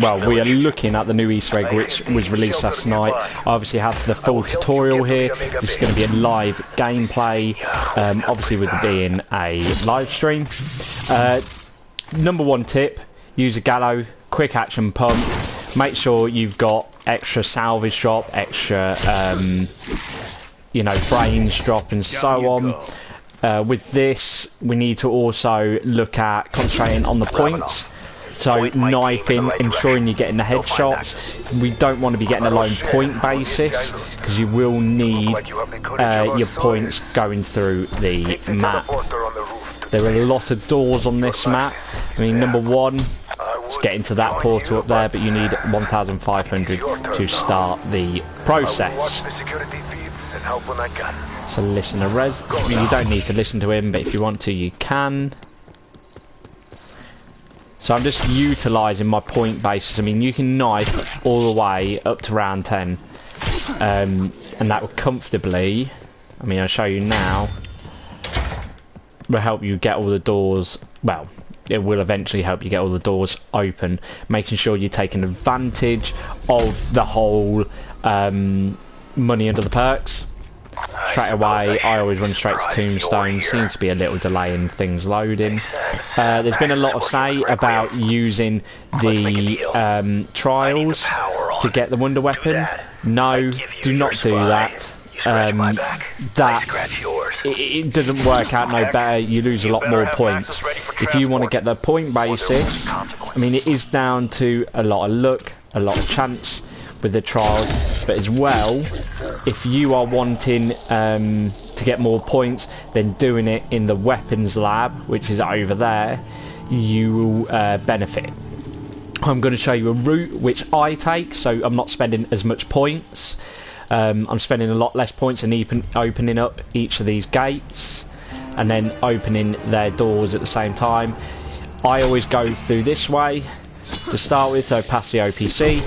well, we are looking at the new Easter egg which was released last night. I obviously have the full tutorial here. This is going to be a live gameplay, obviously with it being a live stream. Number one tip, use a gallo, quick action pump. Make sure you've got extra salvage drop, extra, you know, brains drop and so on. With this, we need to also look at concentrating on the points. So knifing, ensuring you're getting the headshots. We don't want to be getting a lone point basis because you will need your points going through the map. There are a lot of doors on this map. I mean, number one, let's get into that portal up there, but you need 1,500 to start the process. So listen to Res. You don't need to listen to him, but if you want to, you can. So I'm just utilising my point basis. I mean, you can knife all the way up to round 10. And that will comfortably, I mean, I'll show you now, will help you get all the doors, well, it will eventually help you get all the doors open, making sure you're taking advantage of the whole money under the perks. Straight away, I always run straight to Tombstone. Seems to be a little delay in things loading. There's been a lot of say about using the trials to get the wonder weapon. No, do not do that. It doesn't work out no better. You lose a lot more points. If you want to get the point basis, I mean, it is down to a lot of luck, a lot of chance with the trials, but as well, if you are wanting to get more points, then doing it in the weapons lab, which is over there, you will benefit. I'm going to show you a route which I take, so I'm not spending as much points. I'm spending a lot less points and opening up each of these gates and then opening their doors at the same time. I always go through this way to start with, so past the OPC.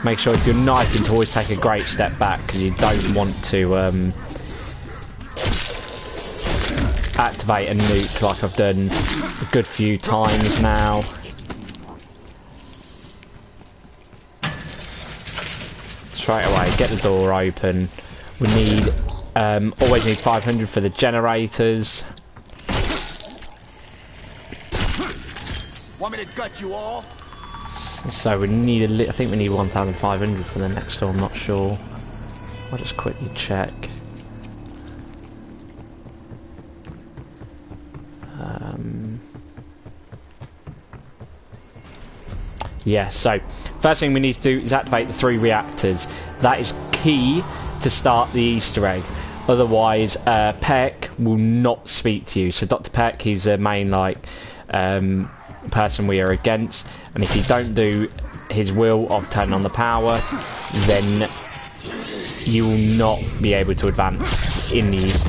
Make sure if you're knifing to always take a great step back, because you don't want to activate a nuke like I've done a good few times now. Straight away, get the door open. We need, always need 500 for the generators. Want me to gut you all? So we need I think we need 1,500 for the next door, I'm not sure. I'll just quickly check. Yeah, so first thing we need to do is activate the 3 reactors. That is key to start the Easter egg. Otherwise, Peck will not speak to you. So Dr. Peck, he's the main person we are against, and if you don't do his will of turning on the power, then you will not be able to advance in these.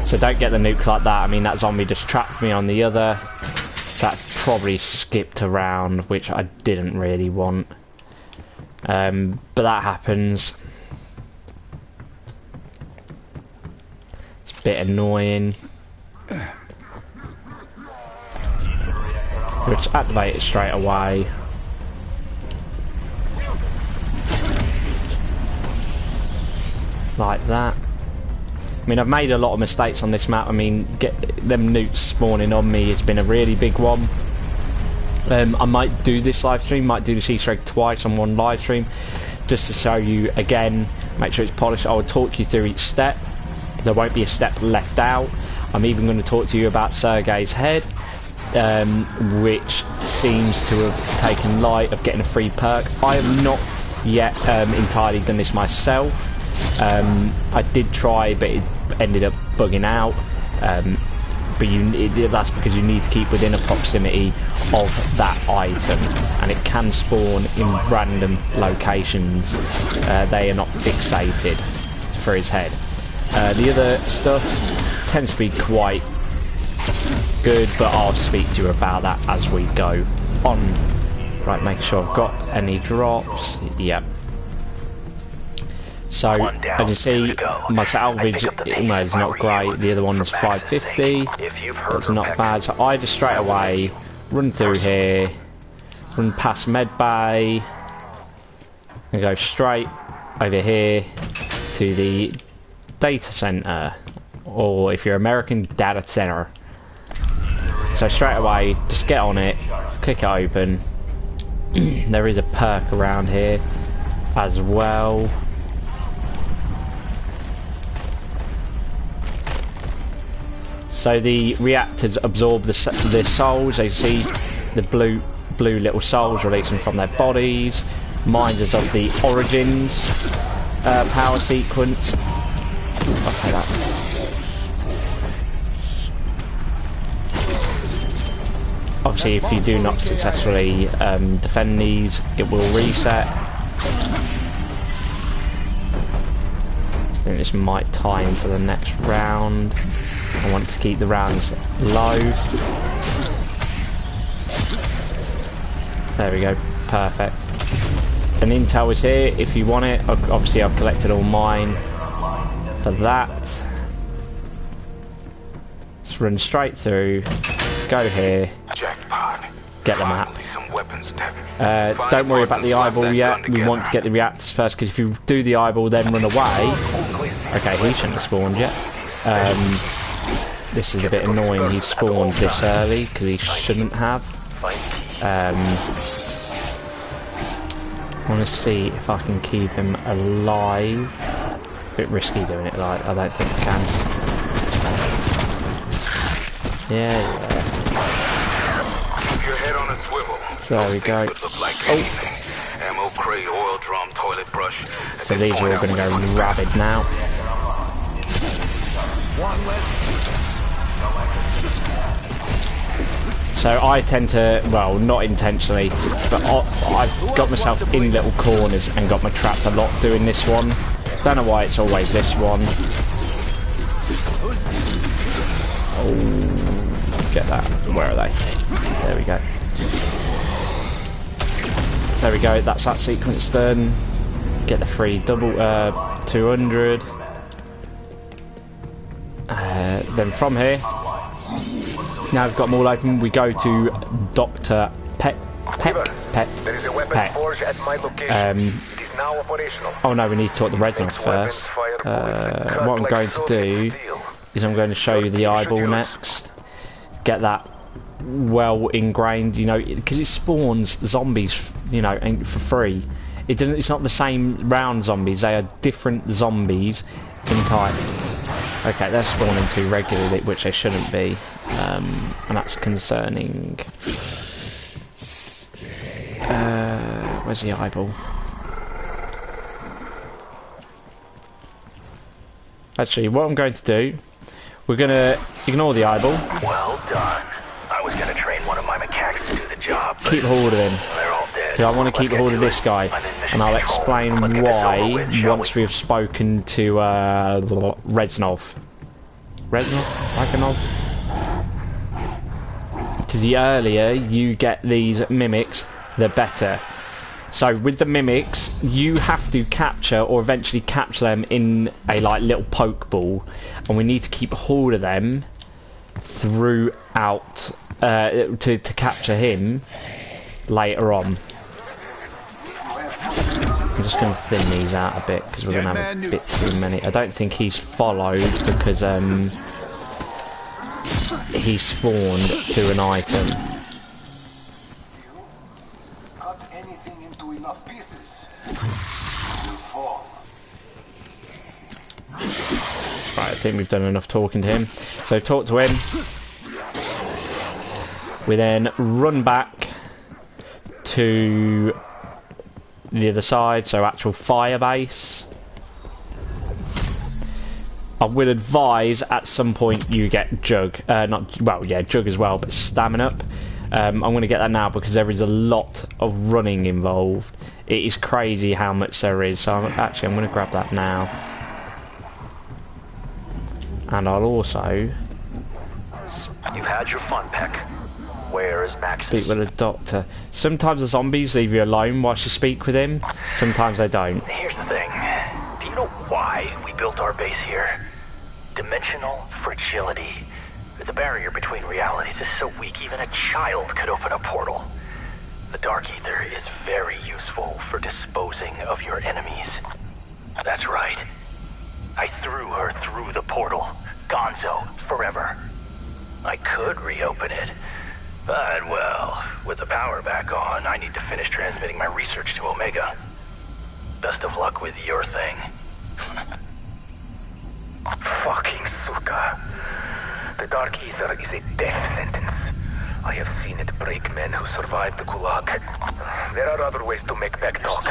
So don't get the nuke like that. I mean, that zombie just trapped me on the other, so that probably skipped a round, which I didn't really want, but that happens. It's a bit annoying. We'll just activate it straight away. Like that. I mean, I've made a lot of mistakes on this map. I mean, get them nukes spawning on me has been a really big one. I might do this live stream, might do this Easter egg twice on one live stream, just to show you again, make sure it's polished. I will talk you through each step. There won't be a step left out. I'm even going to talk to you about Sergei's head, which seems to have taken light of getting a free perk. I have not yet entirely done this myself. I did try, but it ended up bugging out. But that's because you need to keep within a proximity of that item, and it can spawn in random locations. They are not fixated for his head. The other stuff tends to be quite good, but I'll speak to you about that as we go on. Right, make sure I've got any drops. Yep. So, as you see, my salvage is not great. The other one is 550. It's not bad. So I just straight away run through here, run past med bay, and go straight over here to the data center, or if you're American, data center. So straight away, just get on it, click it open. There is a perk around here as well. So the reactors absorb the souls. They see the blue little souls releasing from their bodies. Reminds us of the Origins power sequence. I'll take that. Obviously, if you do not successfully defend these, it will reset. I think this might tie into the next round. I want to keep the rounds low. There we go, perfect. An intel is here if you want it. Obviously I've collected all mine for that. Just run straight through, go here, get the map. Don't worry about the eyeball yet, we want to get the reactors first, because if you do the eyeball then run away... Okay, he shouldn't have spawned yet. This is a bit annoying, he spawned this early because he shouldn't have. I want to see if I can keep him alive. A bit risky doing it, like, I don't think I can. Yeah. So there we go. Oh. So these are all going to go rabid now. So I tend to, well, not intentionally, but I've got myself in little corners and got my trapped a lot doing this one. Don't know why it's always this one. Oh, get that. Where are they? There we go. So there we go, that's that sequence done. Get the free double 200. Then from here, now we've got them all open, we go to Dr. Pet. Oh no, we need to talk the resin first. What I'm going to do is I'm going to show you the eyeball next. Get that well ingrained, you know, because it spawns zombies, you know, and for free. It's not the same round zombies, they are different zombies in type. Okay, they're spawning too regularly, which they shouldn't be, and that's concerning. Where's the eyeball? Actually, what I'm going to do, we're going to ignore the eyeball. Well done. I was going to train one of my mechanics to do the job. Keep hold of him. They're all dead. I want to keep hold of this guy, and I'll explain why once we've spoken to Reznov. Reznov? Because the earlier you get these mimics, the better. So with the mimics, you have to capture or eventually catch them in a like little poke ball, and we need to keep hold of them throughout to capture him later on. I'm just going to thin these out a bit because we're going to have a bit too many. I don't think he's followed because he spawned to an item. Cut anything into enough pieces, it will fall. Right, I think we've done enough talking to him. So talk to him. We then run back to the other side, so actual Firebase. I will advise at some point you get Jug, Jug as well, but stamina up. I'm going to get that now because there is a lot of running involved. It is crazy how much there is, so I'm going to grab that now. And I'll also... You've had your fun, Peck. Where is Max? Speak with the doctor. Sometimes the zombies leave you alone whilst you speak with him. Sometimes they don't. Here's the thing. Do you know why we built our base here? Dimensional fragility. The barrier between realities is so weak even a child could open a portal. The Dark Ether is very useful for disposing of your enemies. That's right. I threw her through the portal. Gonzo, forever. I could reopen it, but well, with the power back on, I need to finish transmitting my research to Omega. Best of luck with your thing. Fucking Suka. The Dark Ether is a death sentence. I have seen it break men who survived the Gulag. There are other ways to make back talk.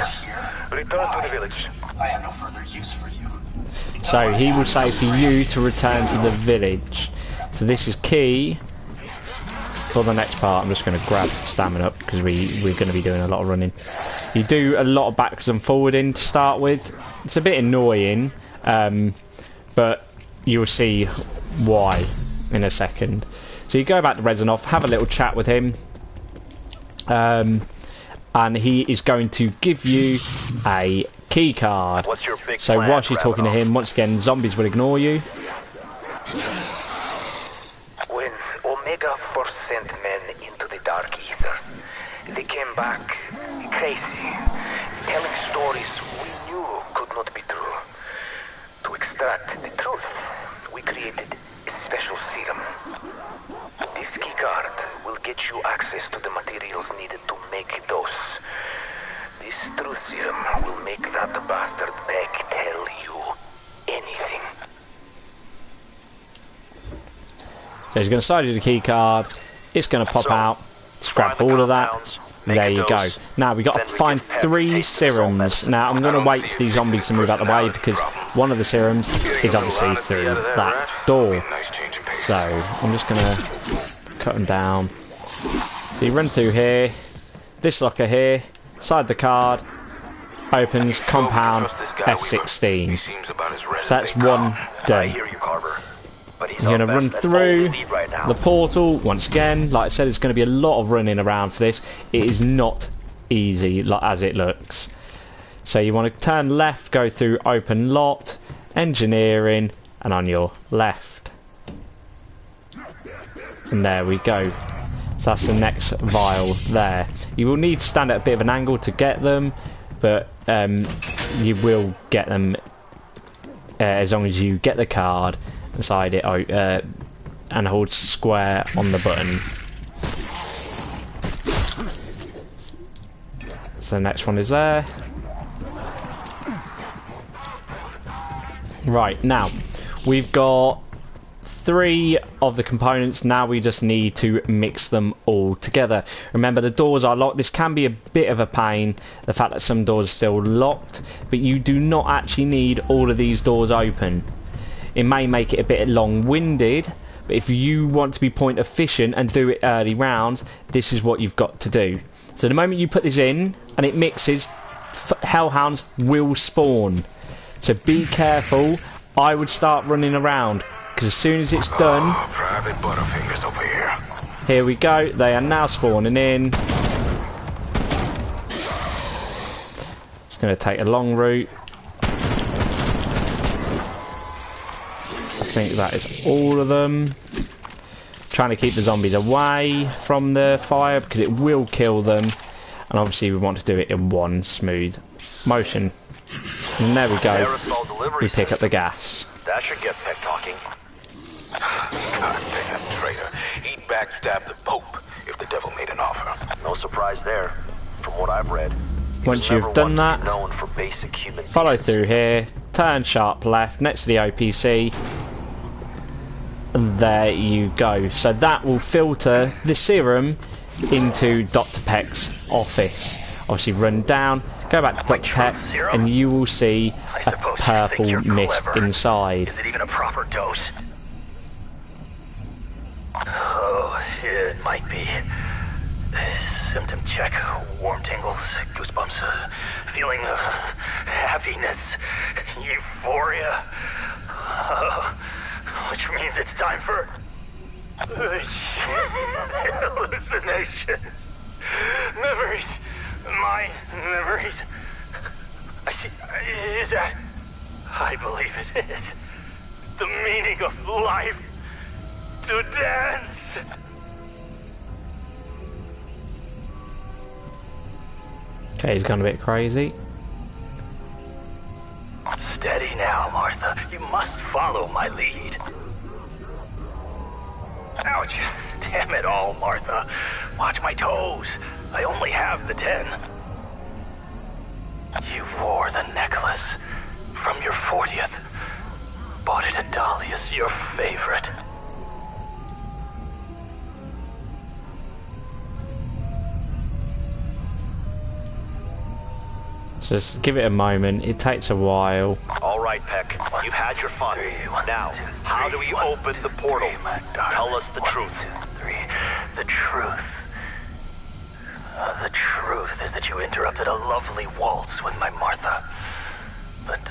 Return to the village. I have no further use for you. So he will say for you to return to the village. So this is key for the next part. I'm just going to grab stamina up because we're going to be doing a lot of running. You do a lot of backwards and forwarding to start with. It's a bit annoying, but you'll see why in a second. So you go back to Rezanov, have a little chat with him, and he is going to give you a key card. What's your big So plan, whilst you're talking to Ravenov? him, once again, zombies will ignore you. When Omega first sent men into the Dark Ether, they came back crazy, telling stories we knew could not be true. To extract the truth, we created a special serum. This key card will get you access to the materials needed to make a dose. This truth serum will make that bastard beg tell you anything. So he's going to slide you the key card. It's going to pop out. Scrap all of that. There you go. Now we've got to find 3 serums. Now I'm going to wait for these zombies to move out of the way because one of the serums is obviously through that door. So I'm just going to cut them down. So you run through here. This locker here. Slide the card. Opens compound S16. So that's one done. You're going to run through the portal once again. Like I said, it's going to be a lot of running around for this. It is not easy as it looks. So you want to turn left, go through open lot, engineering, and on your left. And there we go. So that's the next vial there. You will need to stand at a bit of an angle to get them, but you will get them as long as you get the card inside it and hold square on the button. So the next one is there. Right, now we've got 3 of the components. Now we just need to mix them all together. Remember, the doors are locked. This can be a bit of a pain, the fact that some doors are still locked, but you do not actually need all of these doors open. It may make it a bit long-winded, but if you want to be point efficient and do it early rounds, this is what you've got to do. So the moment you put this in and it mixes, hellhounds will spawn. So be careful. I would start running around, because as soon as it's done... Private Butterfingers over here. Here we go. They are now spawning in. Just going to take a long route. I think that is all of them. Trying to keep the zombies away from the fire because it will kill them, and obviously we want to do it in one smooth motion. And there we go. We pick up the gas. That should get Peck talking. Goddamn traitor. He'd backstab the Pope if the devil made an offer. No surprise there. From what I've read, he Once was you've never done one to that, be known for basic human follow decency. through here, turn sharp left next to the OPC, and there you go. So that will filter the serum into Dr. Peck's office. Obviously run down, go back to Dr. Peck, and you will see I a suppose you think purple you're mist clever. inside. Is it even a proper dose? Oh, it might be. Symptom check, warm tingles, goosebumps, feeling of happiness, euphoria. Which means it's time for hallucinations, memories, my memories. I see. Is that? I believe it is. The meaning of life. To dance. Okay, he's gone a bit crazy. Steady now, Martha. You must follow my lead. Ouch. Damn it all, Martha. Watch my toes. I only have the 10. You wore the necklace from your 40th. Bought it at Dahlia's, your favorite. Just give it a moment. It takes a while. All right, Peck. You've had your fun. Now, how do we open the portal? Tell us the truth. 1, 2, 3. The truth. The truth is that you interrupted a lovely waltz with my Martha. But,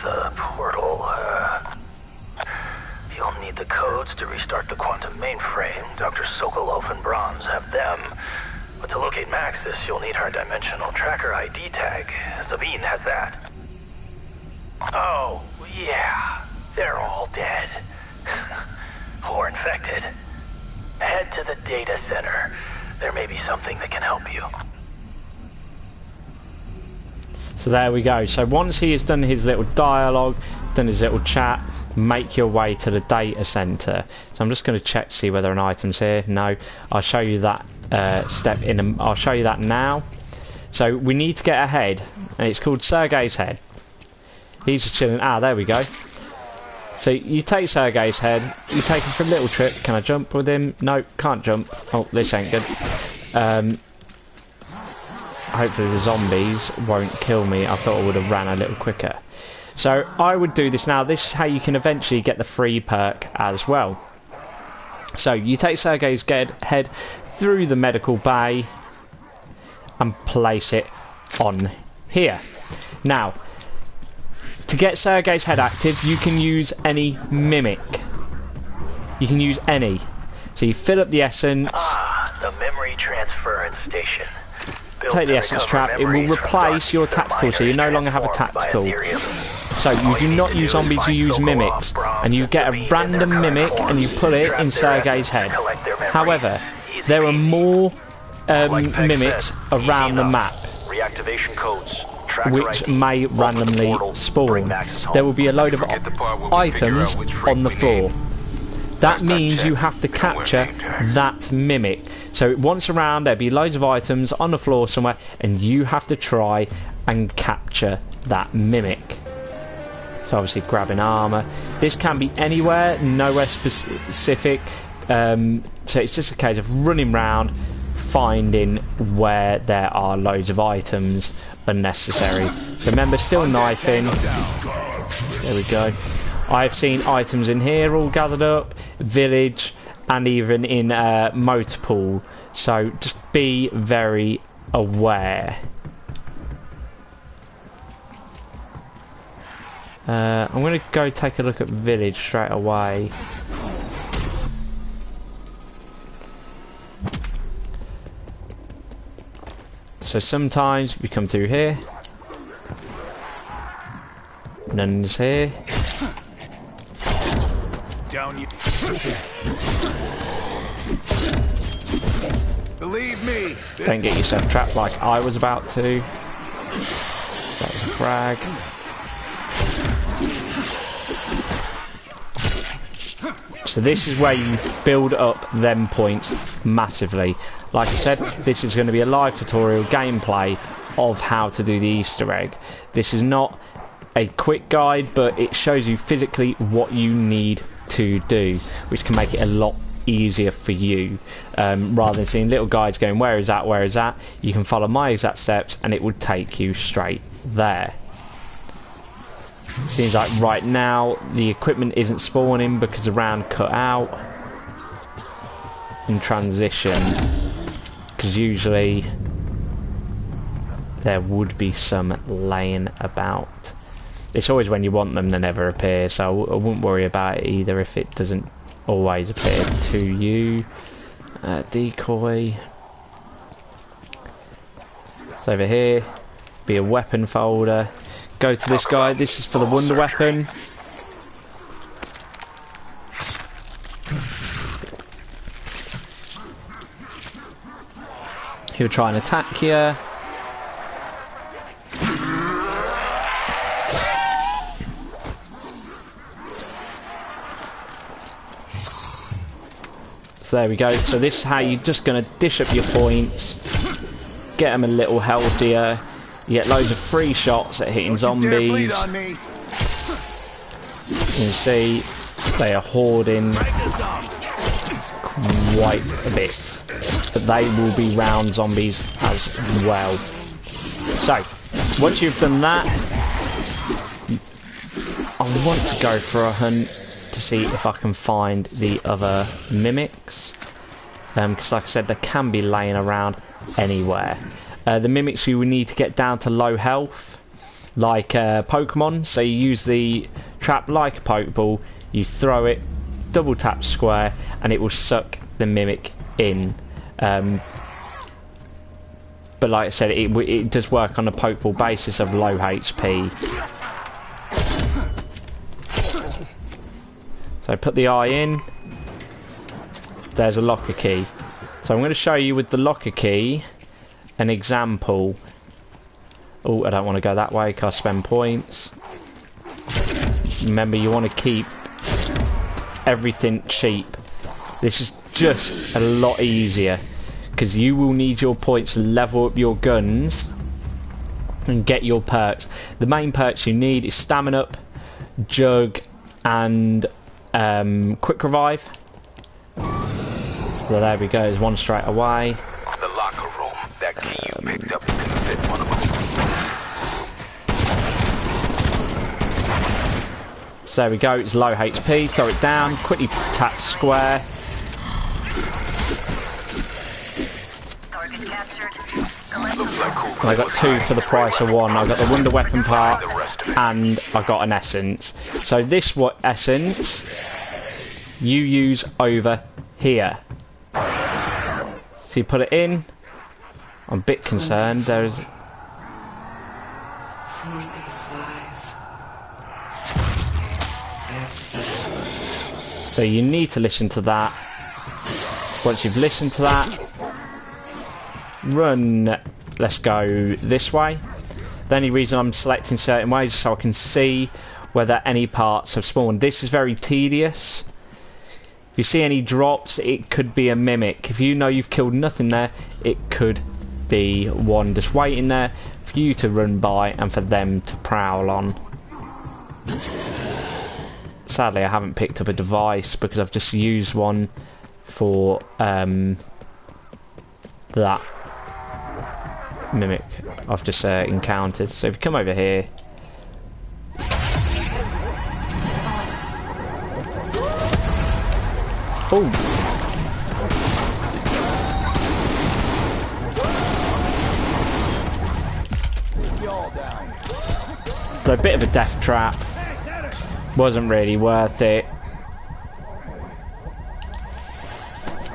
the portal, you'll need the codes to restart the quantum mainframe. Dr. Sokolov and Brahms have them. But to locate Maxis, you'll need her dimensional tracker ID tag. Sabine has that. Oh, yeah. They're all dead. Or infected. Head to the data center. There may be something that can help you. So there we go. So once he has done his little dialogue, done his little chat, make your way to the data center. So I'm just going to check to see whether an item's here. No, I'll show you that step in. I'll show you that now. So we need to get a head, and it's called Sergei's head. He's just chilling. Ah, there we go. So you take Sergei's head, you take him for a little trip. Can I jump with him? No, can't jump. Oh, this ain't good. Hopefully the zombies won't kill me. I thought I would have ran a little quicker. So I would do this now. This is how you can eventually get the free perk as well. So you take Sergei's head through the medical bay and place it on here. Now, to get Sergei's head active, you can use any mimic. You can use any. So you fill up the essence. Ah, the memory transference station. Take the essence trap. It will replace your tactical, so you no longer have a tactical. So you do not use zombies, you use mimics. And you get a random mimic and you put it in Sergei's head. However, there are more mimics around the map, Reactivation codes. which may randomly spawn. There will be a load of items on the floor. That means you have to capture that mimic. So once around, there'll be loads of items on the floor somewhere, and you have to try and capture that mimic. So obviously grabbing armour. This can be anywhere, nowhere specific. So it's just a case of running around, finding where there are loads of items unnecessary. So remember, still knifing. There we go. I've seen items in here all gathered up, village, and even in motor pool. So just be very aware. I'm going to go take a look at village straight away. So sometimes we come through here. None's here. Down you. Believe me. Don't get yourself trapped like I was about to. That was a frag. So this is where you build up them points massively. Like I said, this is going to be a live tutorial gameplay of how to do the Easter egg. This is not a quick guide, but it shows you physically what you need to do, which can make it a lot easier for you. Rather than seeing little guides going, where is that, you can follow my exact steps and it would take you straight there. Seems like right now the equipment isn't spawning because the round cut out in transition, because usually there would be some laying about. It's always when you want them they never appear, so I wouldn't worry about it either if it doesn't always appear to you. Decoy. It's over here. Be a weapon folder. Go to this guy. This is for the wonder weapon. He'll try and attack you. So there we go. So this is how you're just going to dish up your points, get them a little healthier. You get loads of free shots at hitting zombies. You can see they are hoarding quite a bit, but they will be round zombies as well. So once you've done that, I want to go for a hunt to see if I can find the other mimics, because like I said, they can be laying around anywhere. The mimics you will need to get down to low health, like Pokemon. So you use the trap like a Pokeball, you throw it, double tap square, and it will suck the mimic in. But like I said, it does work on a Pokeball basis of low HP. So put the eye in. There's a locker key. So I'm going to show you with the locker key an example. Oh, I don't want to go that way because I spend points. Remember, you want to keep everything cheap. This is just a lot easier because you will need your points to level up your guns and get your perks. The main perks you need is Stamina Up, Jug, and Quick Revive. So there we go, there's one straight away. The locker room. That key you picked up is gonna fit one of them. So there we go, it's low HP, throw it down, quickly tap square. And I got 2 for the price of 1. I got the wonder weapon part and I got an essence. So this essence you use over here. So you put it in. I'm a bit concerned. There's 45. So you need to listen to that. Once you've listened to that, run. Let's go this way. The only reason I'm selecting certain ways is so I can see whether any parts have spawned. This is very tedious. If you see any drops, it could be a mimic. If you know you've killed nothing there, it could be one just waiting there for you to run by and for them to prowl on. Sadly, I haven't picked up a device because I've just used one for that mimic I've just encountered. So if you come over here, oh, so a bit of a death trap, wasn't really worth it,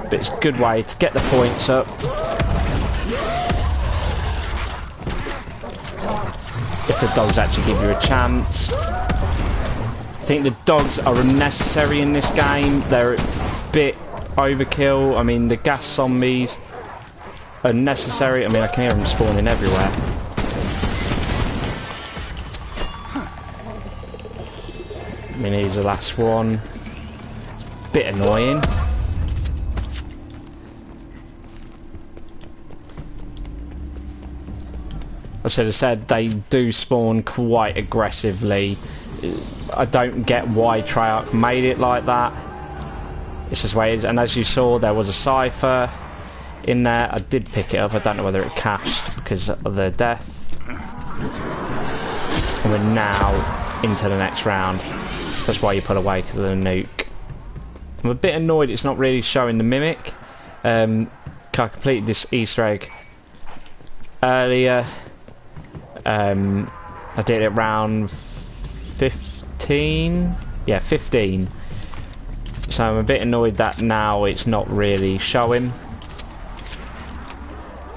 but it's a good way to get the points up. If the dogs actually give you a chance. I think the dogs are unnecessary in this game. They're a bit overkill. I mean, the gas zombies are necessary. I mean, I can hear them spawning everywhere. I mean, here's the last one. It's a bit annoying. I should have said they do spawn quite aggressively. I don't get why Treyarch made it like that. It's just the way it is. And as you saw, there was a cipher in there. I did pick it up. I don't know whether it cached because of the death. And we're now into the next round. So that's why you pull away, because of the nuke. I'm a bit annoyed it's not really showing the mimic. I completed this Easter egg earlier. I did it around 15. Yeah, 15. So I'm a bit annoyed that now it's not really showing.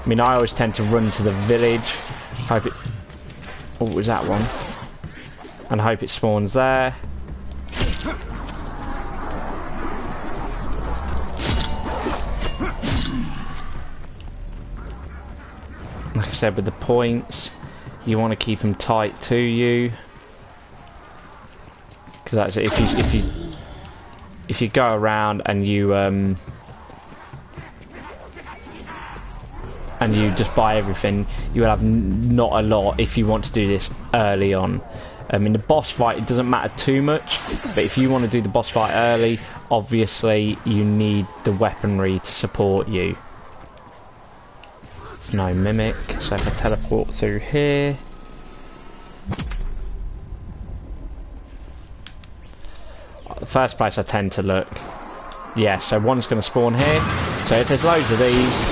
I mean, I always tend to run to the village. Hope it. Oh, was that one? And hope it spawns there. Like I said, with the points, you want to keep them tight to you, because that's it. If you go around and you and you just buy everything, you will have not a lot if you want to do this early on. In the boss fight, it doesn't matter too much, but if you want to do the boss fight early, obviously you need the weaponry to support you. There's no mimic, so if I teleport through here... The first place I tend to look. Yeah, so one's going to spawn here. So if there's loads of these...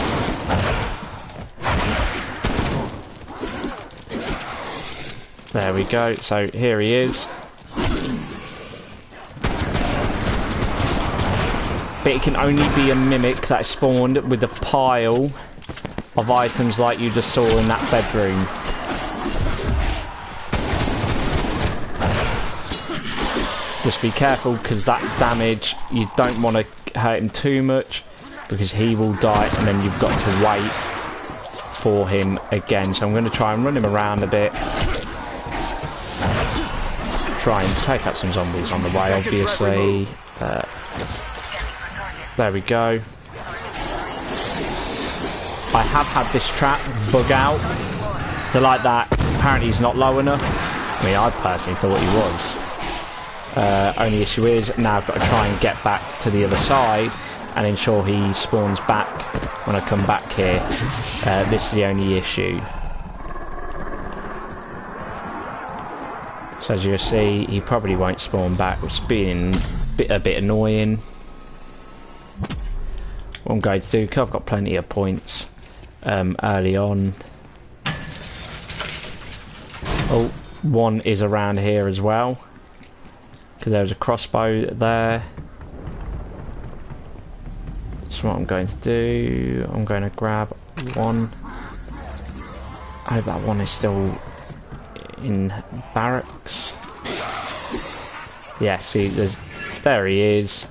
There we go, so here he is. But it can only be a mimic that is spawned with a pile of items like you just saw in that bedroom. Just be careful, because that damage, you don't want to hurt him too much, because he will die and then you've got to wait for him again. So I'm going to try and run him around a bit. Try and take out some zombies on the way, obviously. There we go. I have had this trap bug out. So like that, apparently he's not low enough. I mean, I personally thought he was. Only issue is, now I've got to try and get back to the other side and ensure he spawns back when I come back here. This is the only issue. So as you'll see, he probably won't spawn back, which is being a bit annoying. What I'm going to do, because I've got plenty of points early on. Oh, one is around here as well, because there's a crossbow there. So what I'm going to do, I'm going to grab one. I hope that one is still in barracks. Yeah, see, there he is.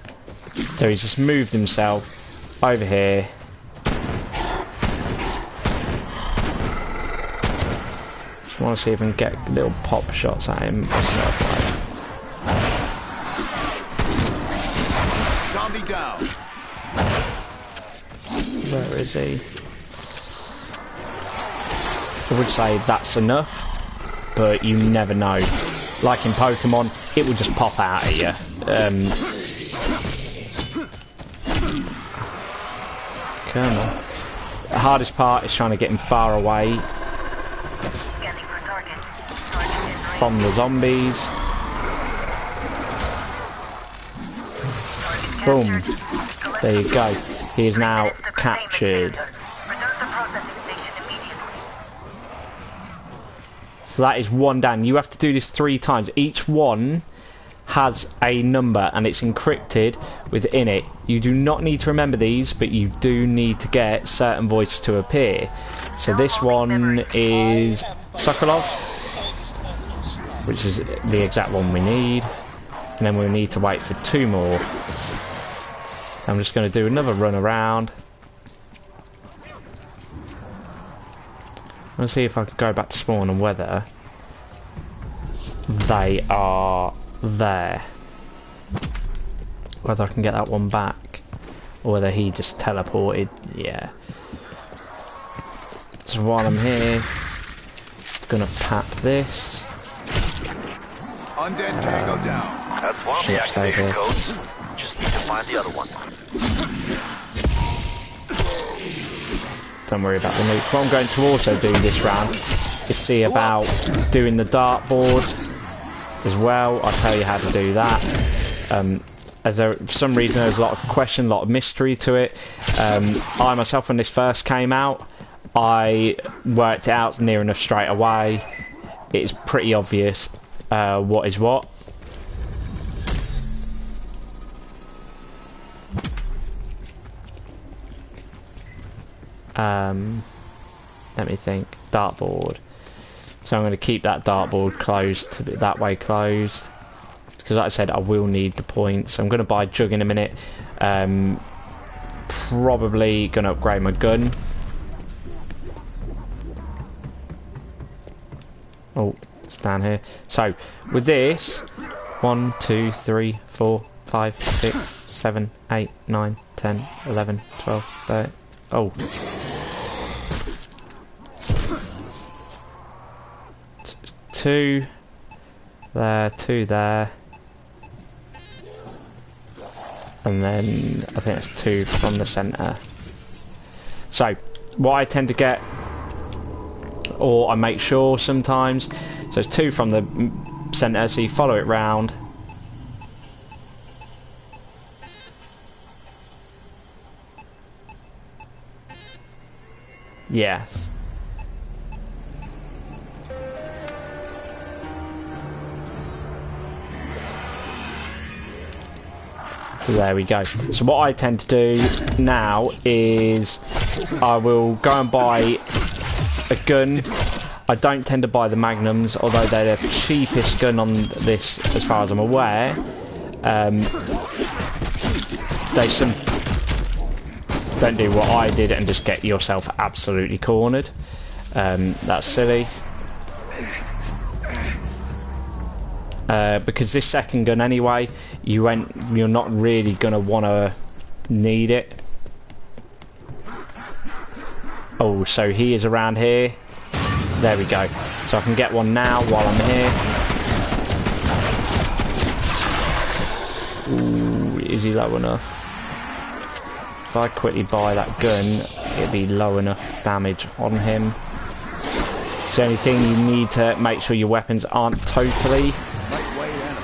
So he's just moved himself over here. Just want to see if I can get little pop shots at him myself. Zombie down. Where is he? I would say that's enough, but you never know. Like in Pokemon, it will just pop out at you. Come on. The hardest part is trying to get him far away from the zombies. Boom. There you go. He is now captured. So that is one down. You have to do this 3 times. Each one has a number and it's encrypted within it. You do not need to remember these, but you do need to get certain voices to appear. So this one is Sokolov, which is the exact one we need. And then we'll need to wait for 2 more. I'm just going to do another run around. Let's see if I can go back to spawn and whether they are there. Whether I can get that one back, or whether he just teleported. Yeah. So while I'm here, gonna pat this. Undead Tango down. That's one of the activation codes. Just need to find the other one. Don't worry about the nuke. What I'm going to also do this round is see about doing the dartboard as well. I'll tell you how to do that. As there, for some reason, there's a lot of question, a lot of mystery to it. I myself, when this first came out, I worked it out near enough straight away. It's pretty obvious what is what. Let me think. Dartboard. So I'm going to keep that dartboard closed, that way closed, because like I said, I will need the points. I'm going to buy a jug in a minute. Probably going to upgrade my gun. Oh, it's down here. So with this, 1, 2, 3, 4, 5, 6, 7, 8, 9, 10, 11, 12, 13. Oh. 2 there, 2 there. And then I think it's 2 from the centre. So what I tend to get, or I make sure sometimes, so it's 2 from the centre, so you follow it round. Yes. So there we go. So what I tend to do now is I will go and buy a gun. I don't tend to buy the magnums, although they're the cheapest gun on this as far as I'm aware. Don't do what I did and just get yourself absolutely cornered. That's silly. Because this second gun anyway, you're not really gonna wanna need it. Oh, so he is around here. There we go. So I can get one now while I'm here. Ooh, is he low enough? If I quickly buy that gun, it'll be low enough damage on him. It's the only thing you need to make sure your weapons aren't totally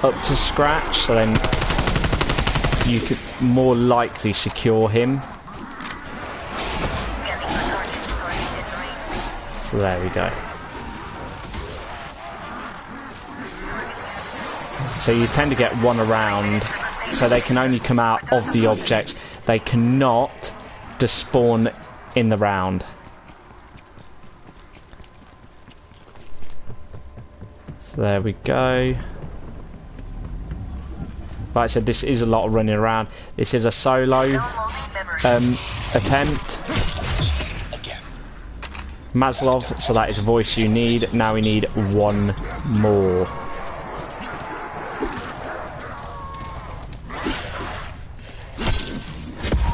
up to scratch, so then you could more likely secure him. So there we go. So you tend to get one around, so they can only come out of the objects. They cannot despawn in the round. So there we go. Like I said, this is a lot of running around. This is a solo attempt. Maslov, so that is a voice you need. Now we need one more.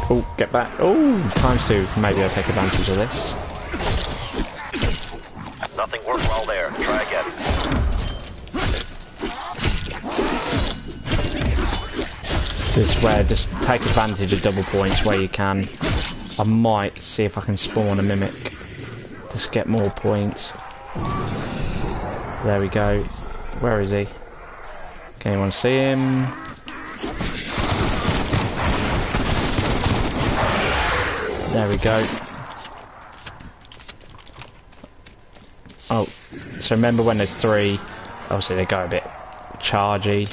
Oh, get back. Oh, ×2. Maybe I'll take advantage of this. Nothing worked well there. Try again. This is where just take advantage of double points where you can. I might see if I can spawn a mimic. Just get more points. There we go. Where is he? Can anyone see him? There we go. Oh, so remember when there's 3, obviously they go a bit chargy.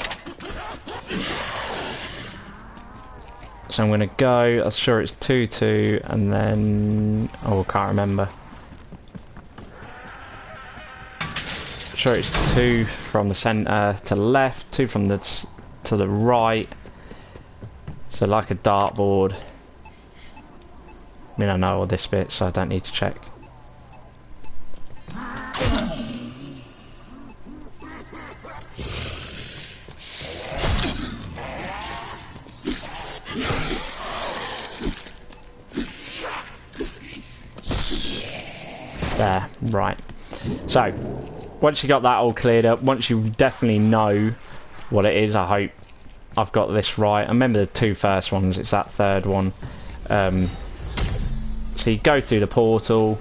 So I'm going to go, I'm sure it's 2-2, and then, oh, I can't remember. Sure it's 2 from the centre to the left, 2 from the to the right. So like a dartboard. I mean, I know all this bit, so I don't need to check. There, right. So, once you got that all cleared up, once you definitely know what it is, I hope I've got this right. I remember the 2 first ones, it's that 3rd one. So you go through the portal.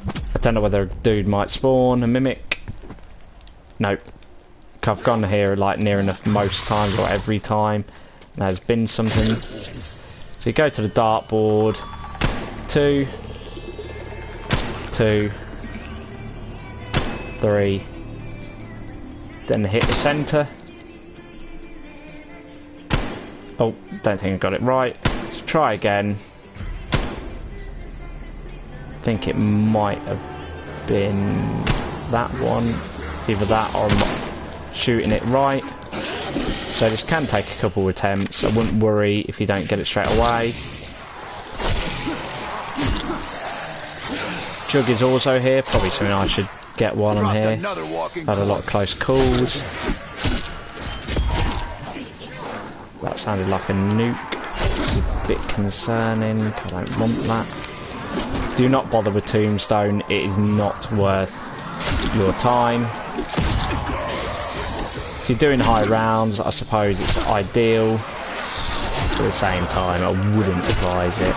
I don't know whether a dude might spawn, a mimic. Nope. I've gone here like near enough most times or every time. There's been something. So you go to the dartboard. 2, 2, 3. Then hit the centre. Oh, don't think I got it right. Let's try again. I think it might have been that one. It's either that or I'm not shooting it right. So this can take a couple of attempts. I wouldn't worry if you don't get it straight away. Jug is also here. Probably something I should get while I'm here. Had a lot of close calls. That sounded like a nuke. It's a bit concerning. I don't want that. Do not bother with Tombstone, it is not worth your time. you're doing high rounds, I suppose it's ideal. But at the same time, I wouldn't advise it.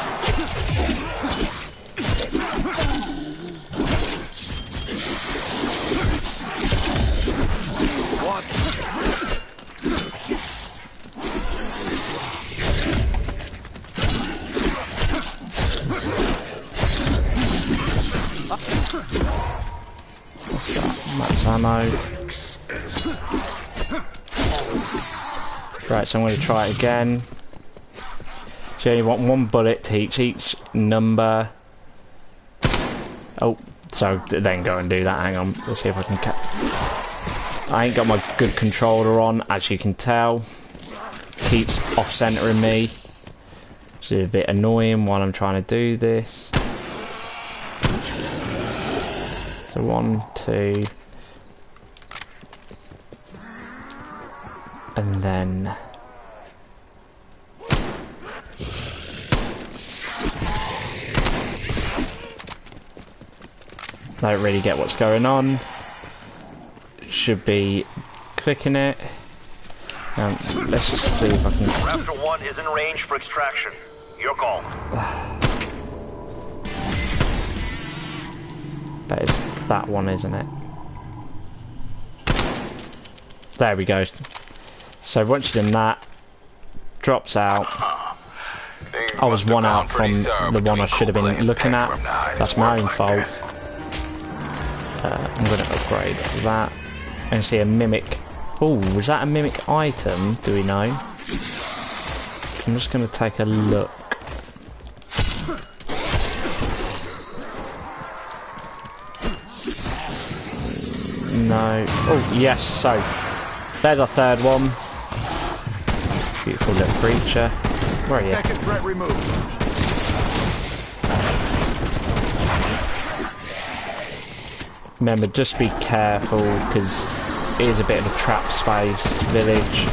Max ammo. Right, so I'm going to try it again. So you only want one bullet to each number. Oh, so then go and do that. Hang on, let's see if I can catch. I ain't got my good controller on, as you can tell. Keeps off-centering me. Which is a bit annoying while I'm trying to do this. So 1, 2, and then I don't really get what's going on. Should be clicking it. Let's just see if I can. Raptor 1 is in range for extraction. Your call. That is that one, isn't it? There we go. So once you've done that, drops out. I was one out from the one I should have been looking at. That's my own fault. I'm going to upgrade that. And see a mimic. Oh, was that a mimic item? Do we know? I'm just going to take a look. No. Oh, yes, so there's our third one. Beautiful little creature. Where are you? Second threat removed. Remember, just be careful, because it is a bit of a trap space village.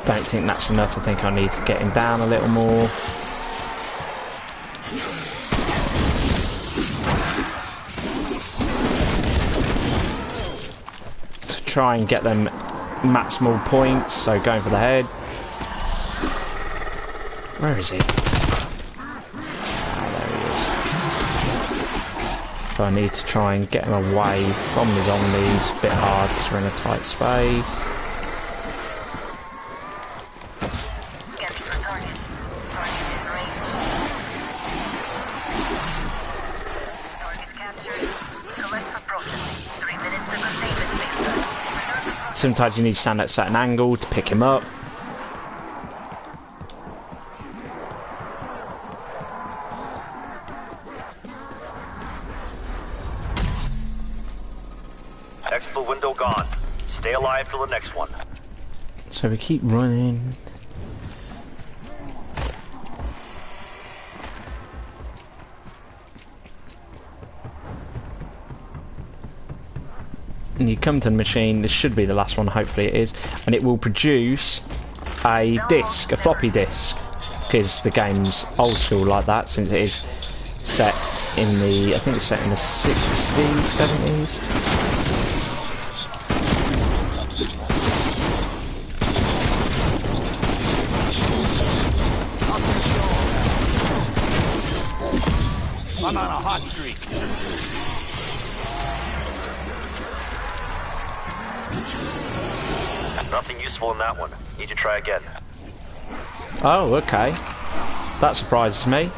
Don't think that's enough. I think I need to get him down a little more. To try and get them maximal points, so going for the head. Where is he? So I need to try and get him away from the zombies. A bit hard because we're in a tight space. Sometimes you need to stand at a certain angle to pick him up. Exfil window gone. Stay alive till the next one. So we keep running. And you come to the machine, this should be the last one, hopefully it is, and it will produce a disc, a floppy disk, because the game's old school like that, since it is set in the, I think it's set in the 60s, 70s. I'm on a hot streak. Nothing useful in that one. Need to try again. Oh, okay. That surprises me.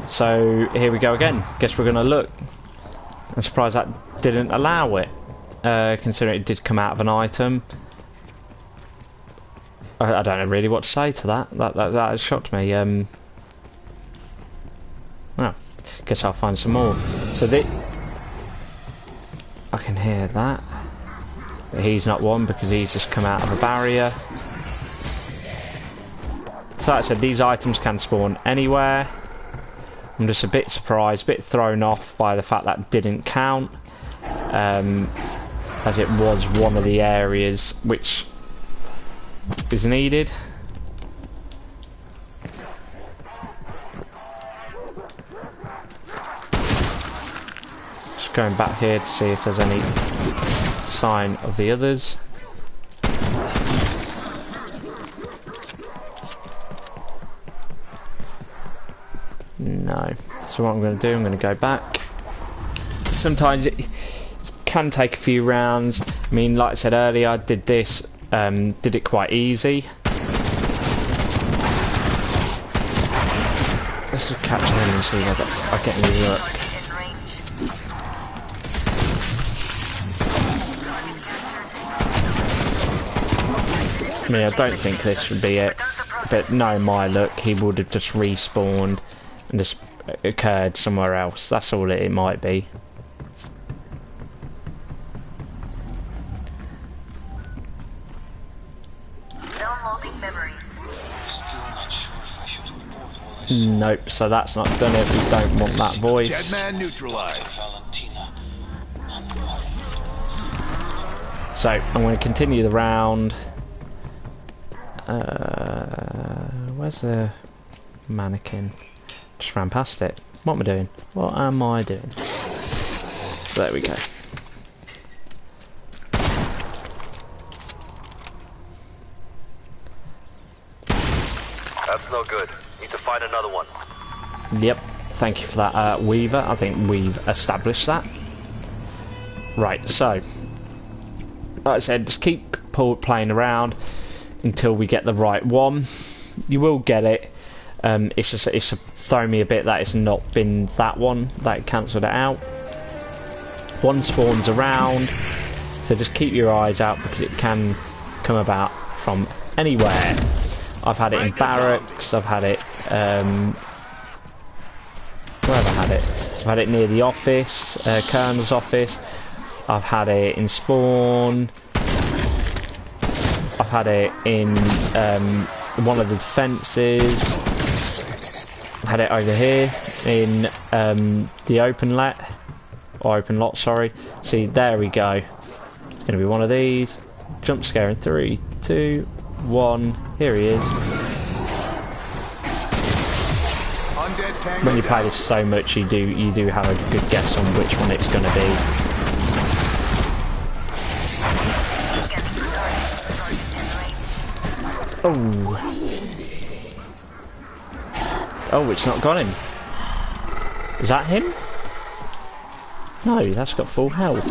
So here we go again. Guess we're going to look. I'm surprised that didn't allow it, considering it did come out of an item. I don't know really what to say to that. That shocked me. Well, guess I'll find some more. So I can hear that. But he's not one because he's just come out of a barrier. So like I said, these items can spawn anywhere. I'm just a bit surprised, a bit thrown off by the fact that didn't count, as it was one of the areas which is needed. Just going back here to see if there's any sign of the others. No. So what I'm going to do, I'm going to go back. Sometimes it can take a few rounds. I mean, like I said earlier, I did this, did it quite easy. Let's just catch him and see whether I get any luck. I mean, I don't think this would be it, but no, my luck, he would have just respawned and just occurred somewhere else. That's all it might be. Downloading memories. Nope, so that's not done it. We don't want that voice. Dead man neutralized. So I'm going to continue the round. Where's the mannequin? Just ran past it. What am I doing? What am I doing? There we go. That's no good. Need to find another one. Yep. Thank you for that, Weaver. I think we've established that. Right. So, like I said, just keep playing around until we get the right one. You will get it. It's thrown me a bit that it's not been that one, that it cancelled it out. One spawns around, so just keep your eyes out because it can come about from anywhere. I've had it in barracks, I've had it where have I had it? I've had it near the office, Colonel's office. I've had it in spawn. I've had it in one of the defences. I've had it over here in the open lot, sorry. See, there we go. It's going to be one of these. Jump scare in 3, 2, 1. Here he is. When you play this so much, you do have a good guess on which one it's going to be. Oh. Oh, it's not got him. Is that him? No, that's got full health.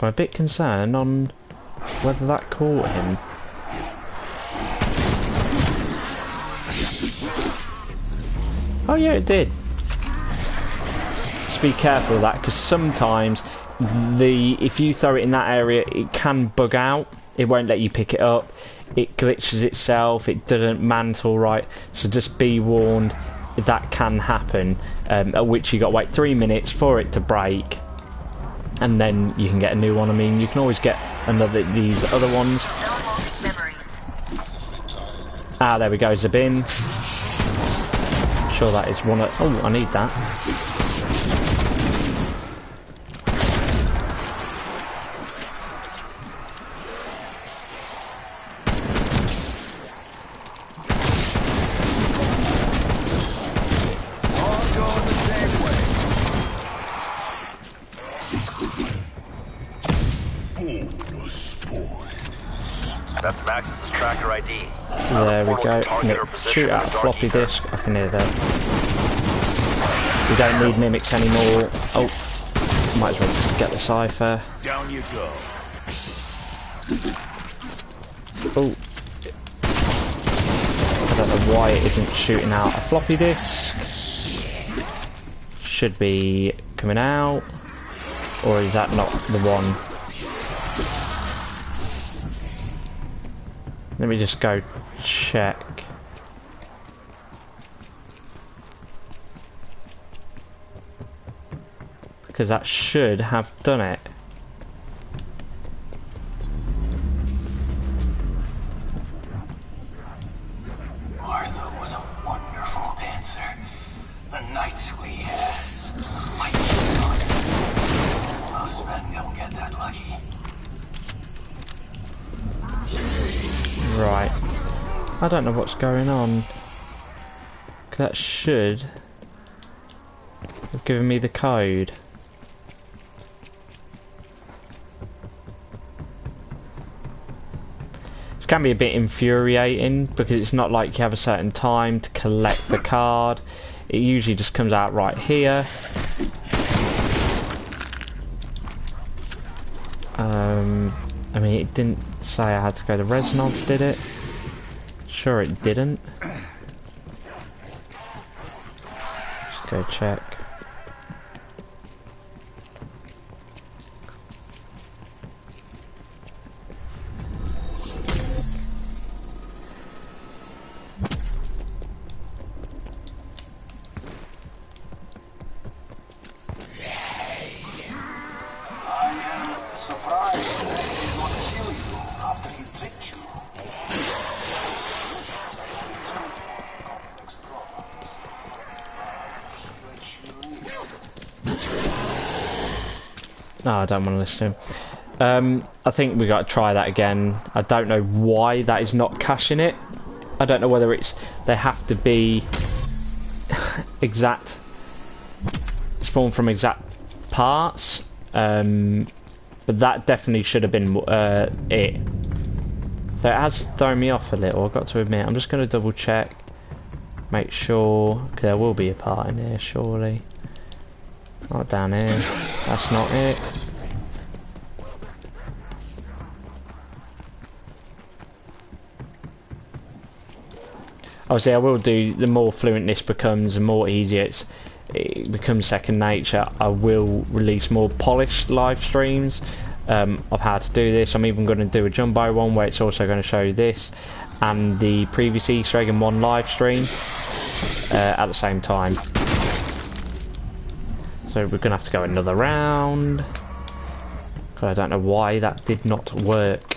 I'm a bit concerned on whether that caught him. Oh yeah, it did. Just be careful of that, because sometimes if you throw it in that area, it can bug out. It won't let you pick it up. It glitches itself. It doesn't mantle right. So just be warned, that can happen. At which you got to wait 3 minutes for it to break, and then you can get a new one. I mean, you can always get these other ones. Ah, there we go. Zabin. Sure, that is one of. Oh, I need that. That's Max's tracker ID. There we go. Shoot out a floppy disk. I can hear that. We don't need mimics anymore. Oh, might as well get the cipher. Down you go. Oh, I don't know why it isn't shooting out a floppy disk. Should be coming out, or is that not the one? Let me just go check. Because that should have done it. Martha was a wonderful dancer. The nights we had. My God. Most men don't get that lucky. Right. I don't know what's going on. That should They've given me the code. This can be a bit infuriating because it's not like you have a certain time to collect the card. It usually just comes out right here. I mean, it didn't say I had to go to Reznov, did it? Sure it didn't. Just go check. No, I don't want to listen to him. I think we got to try that again. I don't know why that is not caching it. I don't know whether it's they have to be exact. It's formed from exact parts, but that definitely should have been it. So it has thrown me off a little, I've got to admit. I'm just going to double check, make sure, because there will be a part in here, surely. Not down here, that's not it. Obviously I will do, the more fluent this becomes, the more easier it becomes second nature. I will release more polished live streams of how to do this. I'm even going to do a jumbo one where it's also going to show this and the previous Easter egg in one live stream at the same time. So we're going to have to go another round. I don't know why that did not work.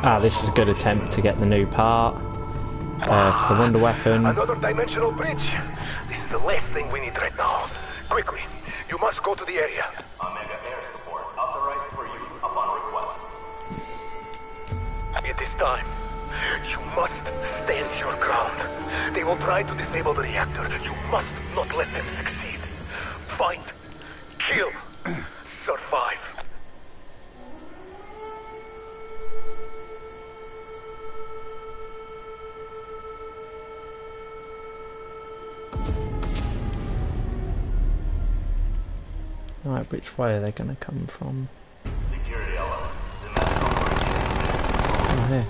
Ah, this is a good attempt to get the new part for the wonder weapon. Another dimensional bridge. This is the last thing we need right now. Quickly, you must go to the area. Omega air support authorized for use upon request. It is time. You must stand your ground. They will try to disable the reactor. You must not let them succeed. Fight, kill, survive. Right, which way are they going to come from? Security element. Oh, here.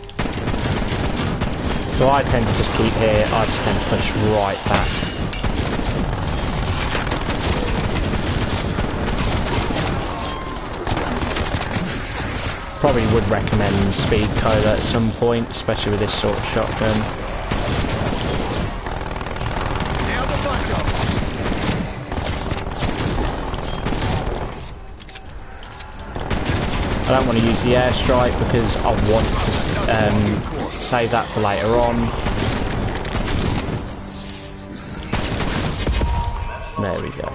So I tend to just keep here, I just tend to push right back. Probably would recommend speed cola at some point, especially with this sort of shotgun. I don't want to use the airstrike because I want to save that for later on. There we go.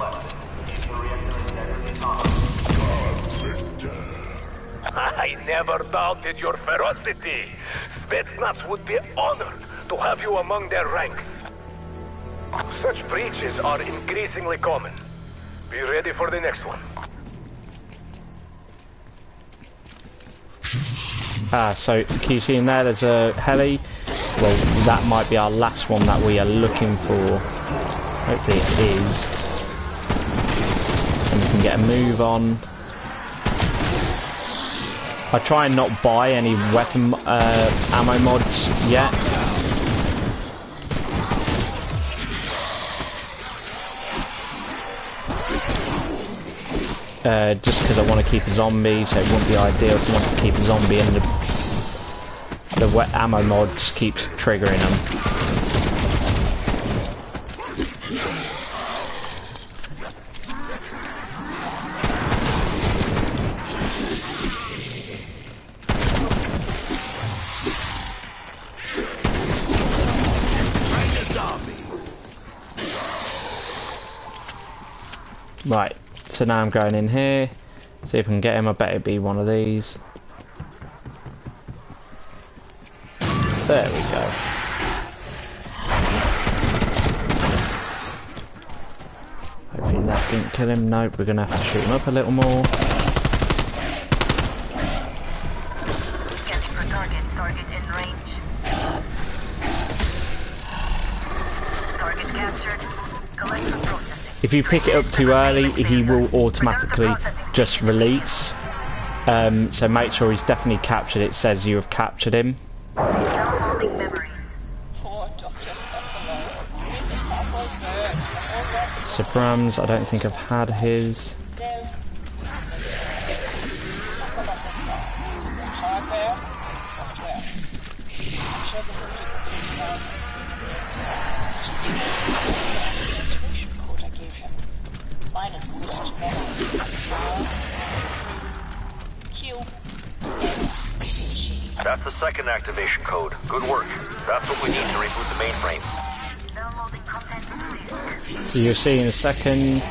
I never doubted your ferocity. Spetsnaz would be honored to have you among their ranks. Such breaches are increasingly common. Be ready for the next one. Ah, so can you see in there, there's a heli. Well, that might be our last one that we are looking for. Hopefully it is. And we can get a move on. I try and not buy any weapon ammo mods yet. Just because I want to keep a zombie, so it wouldn't be ideal if you want to keep a zombie and the wet ammo mod just keeps triggering them. Right. So now I'm going in here, see if I can get him. I bet it'd be one of these. There we go. Hopefully that didn't kill him. Nope, we're gonna have to shoot him up a little more. Scanning for target. Target in range. Target captured. Collect for processing. If you pick it up too early, he will automatically just release. So make sure he's definitely captured. It says you have captured him. Downloading memories. So Brams, I don't think I've had his. That's the second activation code. Good work. That's what we need to reboot the mainframe. Downloading content list. So you'll see in a second,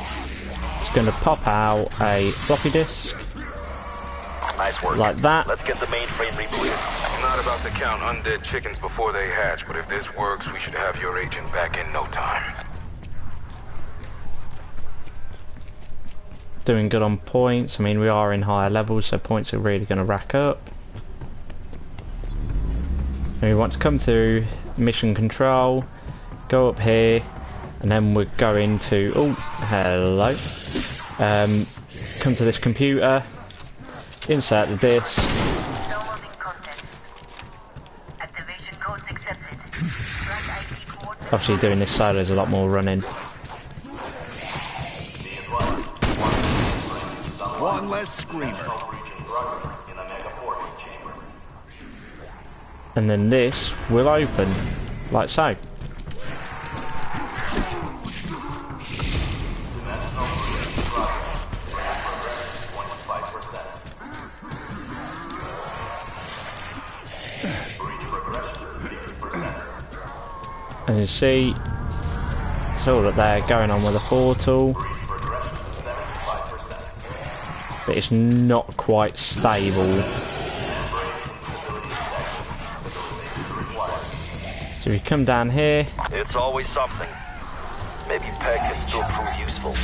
it's going to pop out a floppy disk, Nice work. like that. Let's get the mainframe rebooted. I'm not about to count undead chickens before they hatch, but if this works, we should have your agent back in no time. Doing good on points. I mean, we are in higher levels, so points are really going to rack up. And we want to come through mission control, go up here, and then we're going to, oh, hello, come to this computer, insert the disk. Downloading contents. Activation codes accepted. Track IP coordinates. Obviously doing this solo is a lot more running. One less screamer. And then this will open, like so. As you see, it's all up there going on with the portal. But it's not quite stable. So we come down here. It's always something. Maybe Peg can still prove useful.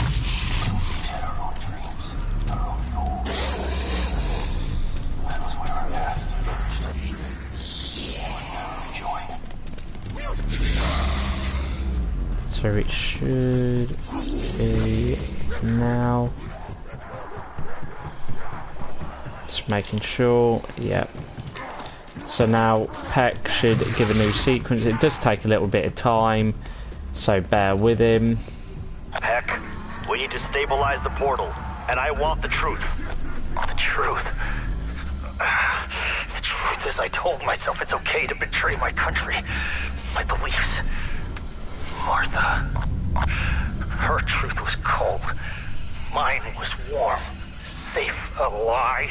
So it should be now. Just making sure, yep. So now Peck should give a new sequence. It does take a little bit of time, so bear with him. Peck, we need to stabilize the portal, and I want the truth. The truth? The truth is I told myself it's okay to betray my country, my beliefs. Martha, her truth was cold. Mine was warm, safe, a lie.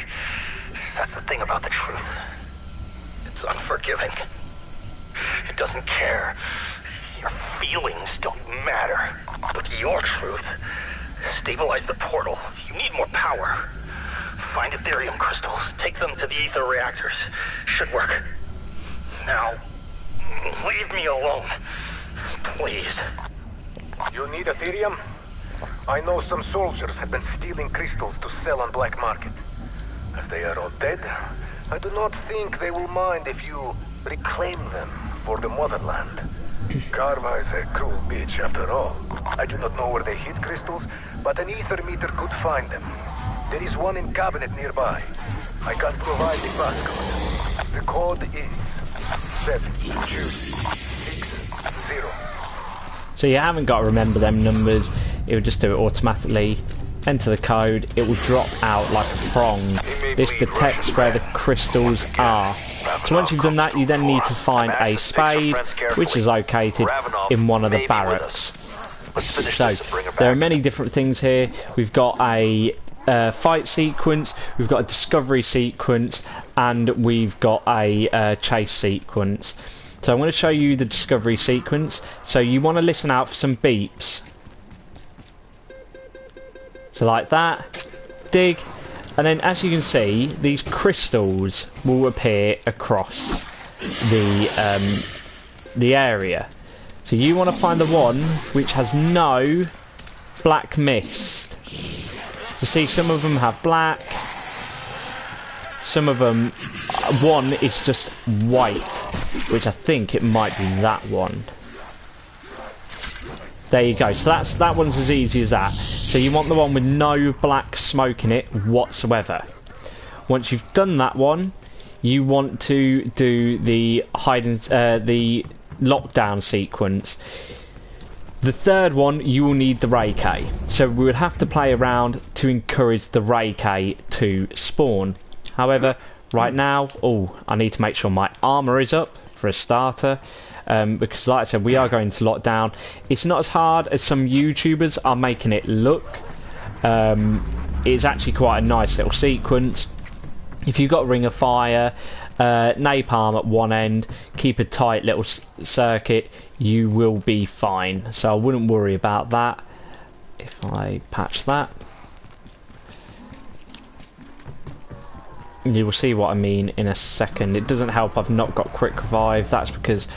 That's the thing about the truth. It's unforgiving. It doesn't care. Your feelings don't matter. But your truth, stabilize the portal. You need more power. Find Ethereum crystals. Take them to the ether reactors. Should work. Now, leave me alone. Please. You need Ethereum? I know some soldiers have been stealing crystals to sell on black market. As they are all dead, I do not think they will mind if you reclaim them for the motherland. Carva is a cruel bitch after all. I do not know where they hid crystals, but an ether meter could find them. There is one in cabinet nearby. I can provide the passcode. The code is 7260. So you haven't got to remember them numbers. It will just do it automatically. Enter the code. It will drop out like a prong. This detects where the crystals are. So once you've done that, you then need to find a spade, which is located in one of the barracks. So there are many different things here. We've got a fight sequence, we've got a discovery sequence, and we've got a chase sequence. So I'm going to show you the discovery sequence. So you want to listen out for some beeps. So like that, dig, and then as you can see, these crystals will appear across the area. So you want to find the one which has no black mist. So see, some of them have black, some of them, one is just white, which I think it might be that one. There you go. So that one's as easy as that. So you want the one with no black smoke in it whatsoever. Once you've done that one, you want to do the the lockdown sequence. The third one, you will need the Ray K. So we would have to play around to encourage the Ray K to spawn. However, right now, I need to make sure my armour is up for a starter. Because like I said, we are going to lockdown. It's not as hard as some YouTubers are making it look. It's actually quite a nice little sequence. If you've got Ring of Fire, napalm at one end, keep a tight little circuit, you will be fine. So I wouldn't worry about that. If I patch that, you will see what I mean in a second. It doesn't help I've not got quick revive. That's because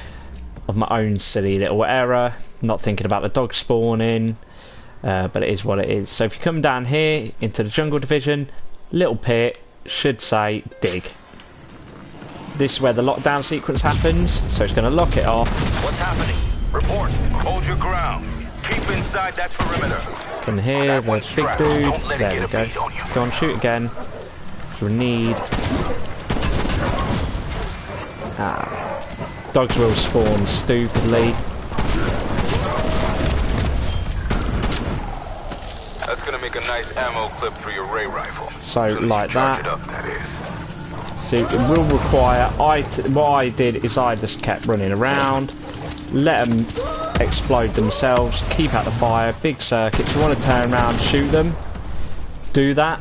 of my own silly little error, not thinking about the dog spawning, but it is what it is. So if you come down here into the jungle division, little pit should say dig. This is where the lockdown sequence happens, so it's going to lock it off. What's happening? Report. Hold your ground. Keep inside that perimeter. Can hear the big dude. There we go. Go on, shoot again. So we need. Dogs will spawn stupidly. That's gonna make a nice ammo clip for your ray rifle. So like that. That is. So it will require. What I did is I just kept running around, let them explode themselves, keep out the fire, big circuits. You want to turn around, shoot them. Do that.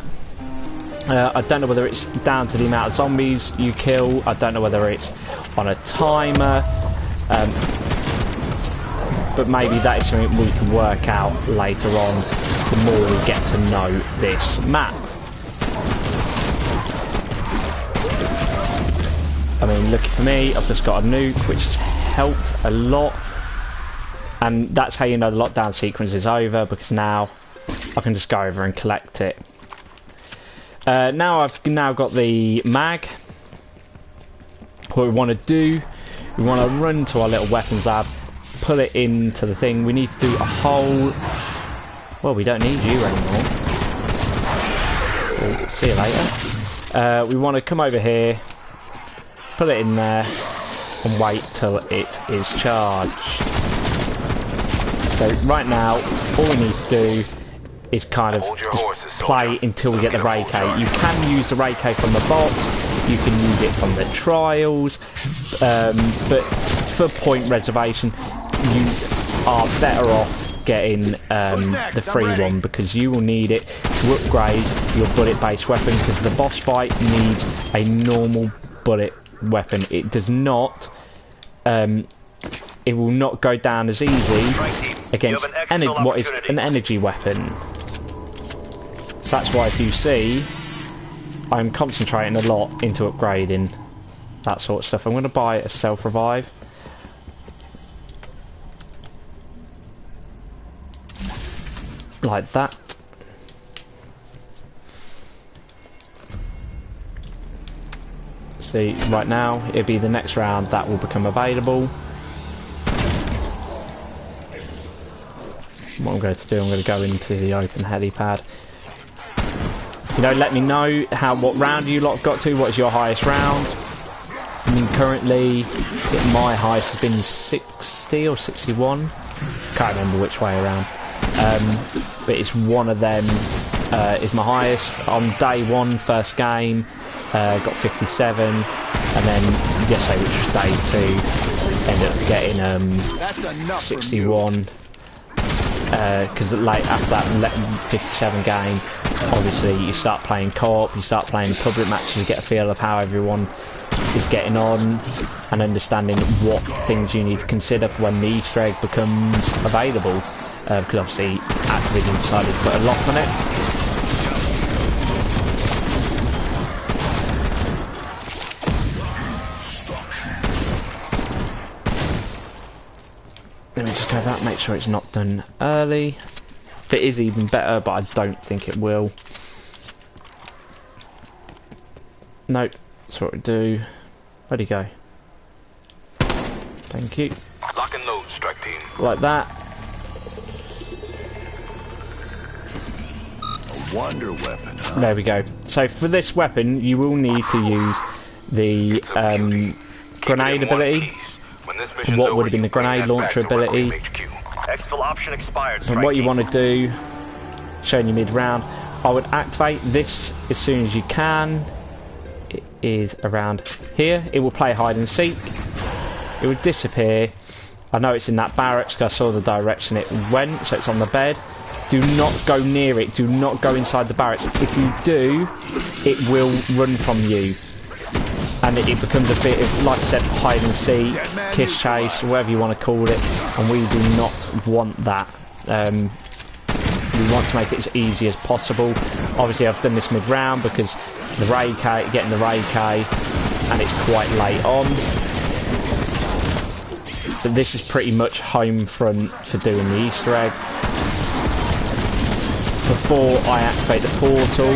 I don't know whether it's down to the amount of zombies you kill. I don't know whether it's on a timer. But maybe that is something we can work out later on the more we get to know this map. I mean, lucky for me, I've just got a nuke, which has helped a lot. And that's how you know the lockdown sequence is over, because now I can just go over and collect it. Now I've got the mag. What we want to do, we want to run to our little weapons lab, pull it into the thing. We need to do a whole... Well, we don't need you anymore. Oh, see you later. We want to come over here, put it in there, and wait till it is charged. So right now, all we need to do is kind of just play until we get the Ray K. You can use the Ray K from the box, you can use it from the trials, but for point reservation, you are better off getting the free one, because you will need it to upgrade your bullet-based weapon, because the boss fight needs a normal bullet weapon. It does not, it will not go down as easy against what is an energy weapon. So that's why, if you see, I'm concentrating a lot into upgrading that sort of stuff. I'm going to buy a self-revive. Like that. See, right now, it'll be the next round that will become available. What I'm going to do, I'm going to go into the open helipad. You know, let me know what round you lot have got to. What is your highest round? I mean, currently, my highest has been 60 or 61. Can't remember which way around. But it's one of them is my highest. On day one, first game, got 57, and then yesterday, which was day two, ended up getting 61. Because late after that 57 game, obviously you start playing co-op, you start playing public matches, you get a feel of how everyone is getting on, and understanding what things you need to consider for when the Easter egg becomes available. Because obviously Activision decided to put a lock on it. Let me just go that, make sure it's not done early. If it is, even better, but I don't think it will. Nope, that's what we do. Where'd he go? Thank you. Lock and load, strike team. Like that. A wonder weapon, huh? There we go. So for this weapon, you will need to use the grenade ability. What would have been the grenade launcher ability. Exfil option expired. And what you want to do, showing you mid-round, I would activate this as soon as you can. It is around here. It will play hide and seek. It would disappear. I know it's in that barracks because I saw the direction it went, so it's on the bed. Do not go near it. Do not go inside the barracks. If you do, it will run from you. And it becomes a bit of, like I said, hide and seek, kiss chase, whatever you want to call it. And we do not want that. We want to make it as easy as possible. Obviously, I've done this mid-round because the raid K, getting the raid K, and it's quite late on. But this is pretty much home front for doing the Easter egg. Before I activate the portal,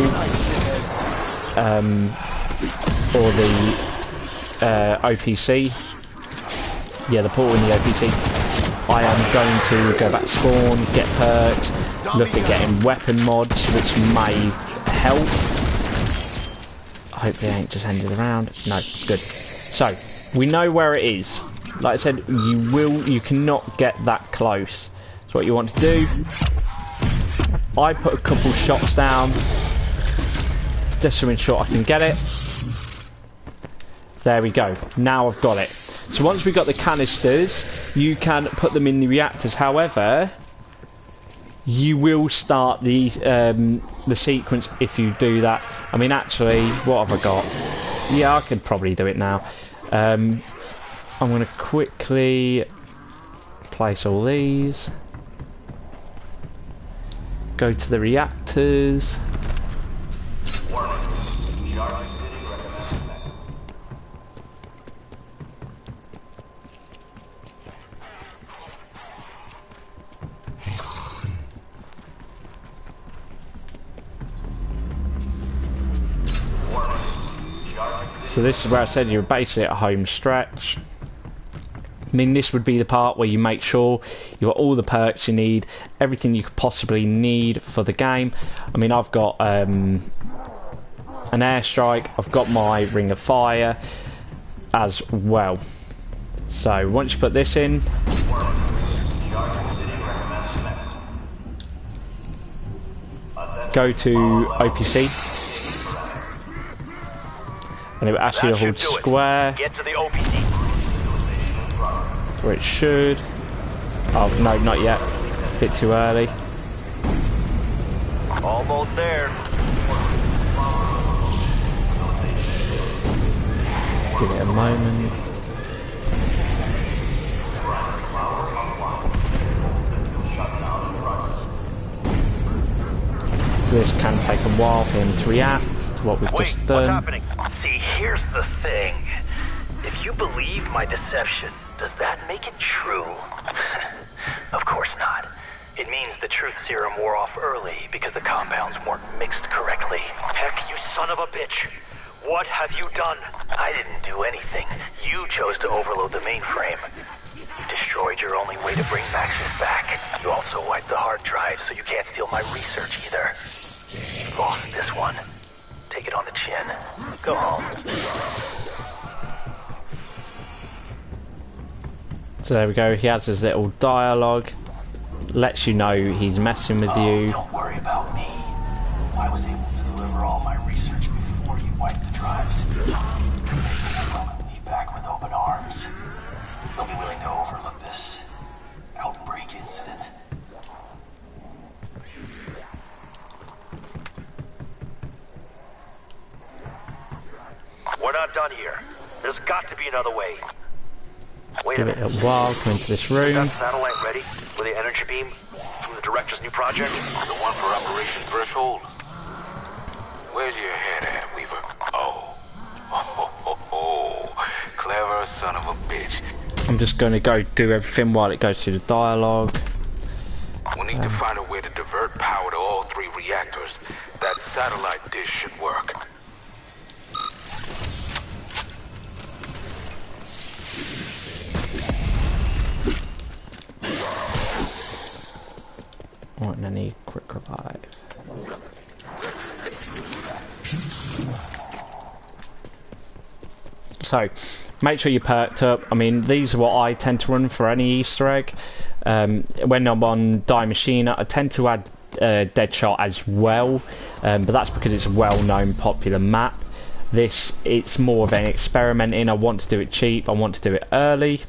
or the OPC, yeah, the portal in the OPC, I am going to go back to spawn, get perks, look at getting weapon mods, which may help. I hope they ain't just ended around. No, good. So, we know where it is. Like I said, you cannot get that close. So what you want to do, I put a couple shots down, just to ensure I can get it. There we go. Now I've got it. So once we've got the canisters, you can put them in the reactors. However, you will start the sequence if you do that. I mean, actually, what have I got? Yeah, I could probably do it now. I'm going to quickly place all these. Go to the reactors. So this is where I said you're basically at a home stretch. I mean, this would be the part where you make sure you've got all the perks you need, everything you could possibly need for the game. I mean, I've got an airstrike, I've got my ring of fire as well. So once you put this in, go to OPC. And it will ask you to hold square. Get to the OPC. Where it should. Oh, no, not yet. A bit too early. Almost there. Give it a moment. This can take a while for him to react to what we've just done. What's happening? See, here's the thing. If you believe my deception, does that make it true? Of course not. It means the truth serum wore off early because the compounds weren't mixed correctly. Heck, you son of a bitch! What have you done? I didn't do anything. You chose to overload the mainframe. You destroyed your only way to bring Maxis back. You also wiped the hard drive, so you can't steal my research either. You lost this one. Take it on the chin. Go home. So there we go, he has his little dialogue. Lets you know he's messing with you. Don't worry about me. I was able to deliver all my research before you wiped the drives. I welcome me back with open arms. They'll be willing to overlook this outbreak incident. We're not done here. There's got to be another way. Wait Give a it minute. a while, come into this Is room. that satellite ready for the energy beam from the director's new project? The one for Operation Threshold? Where's your head at, Weaver? Oh. Clever son of a bitch. I I'm just going to go do everything while it goes through the dialogue. We'll need to find a way to divert power to all 3 reactors. That satellite dish should work. Right, and I need quick revive. So, make sure you're perked up. I mean, these are what I tend to run for any Easter egg. When I'm on Die Machine, I tend to add Deadshot as well, but that's because it's a well-known, popular map. This, it's more of an experimenting. I want to do it cheap. I want to do it early.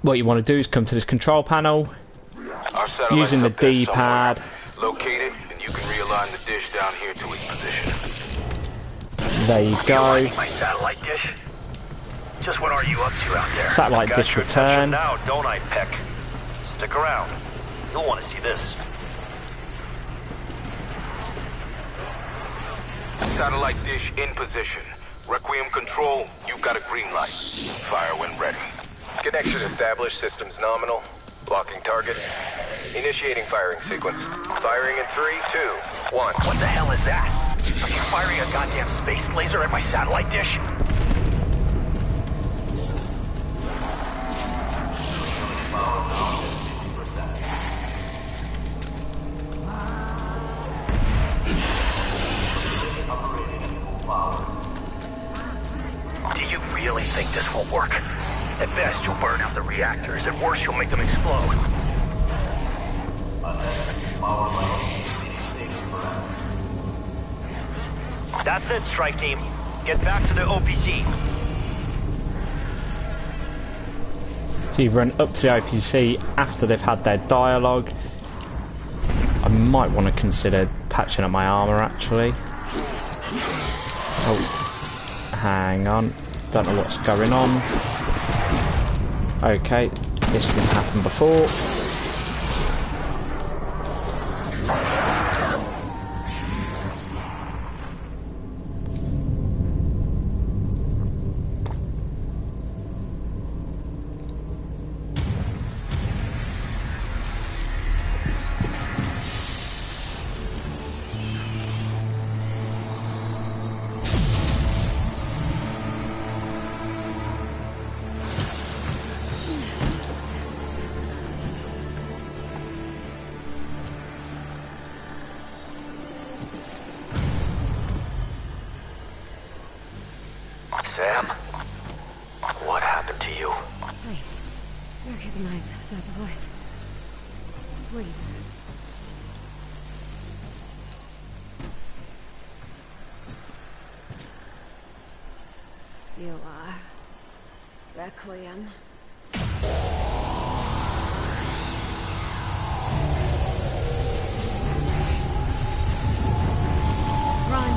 What you want to do is come to this control panel, using the D-pad. Locate it, and you can realign the dish down here to its position. There you go. My satellite dish? Just what are you up to out there? Satellite dish return. Now, don't I, Peck? Stick around. You'll want to see this. Satellite dish in position. Requiem control, you've got a green light. Fire when ready. Connection established, systems nominal. Locking target. Initiating firing sequence. Firing in 3, 2, 1. What the hell is that? Are you firing a goddamn space laser at my satellite dish? Do you really think this will work? At best, you'll burn out the reactors. At worst, you'll make them explode. That's it, strike team. Get back to the OPC. So you run up to the OPC after they've had their dialogue. I might want to consider patching up my armour actually. Oh, hang on. Don't know what's going on. Okay, this didn't happen before. Sam, what happened to you? Hey, recognize that voice. Wait. You are Requiem. Run.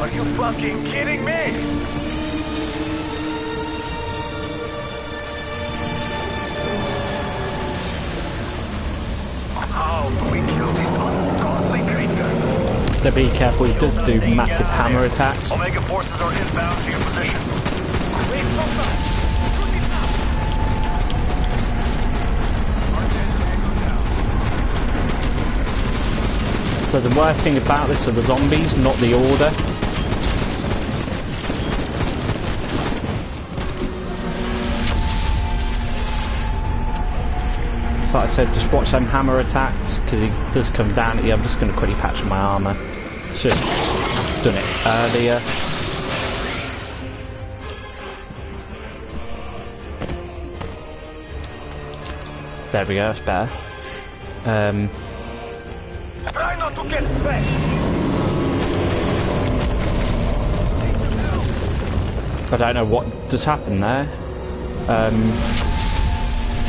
Are you fucking kidding me? How do we kill these ungodly creatures? So be careful, he does do massive hammer attacks. Omega forces are inbound to your position. So the worst thing about this are the zombies, not the order. So like I said, just watch them hammer attacks, because he does come down at you. I'm just going to quickly patch my armour. Should have done it earlier. There we go, that's better. Try not to get wet. I don't know what just happened there.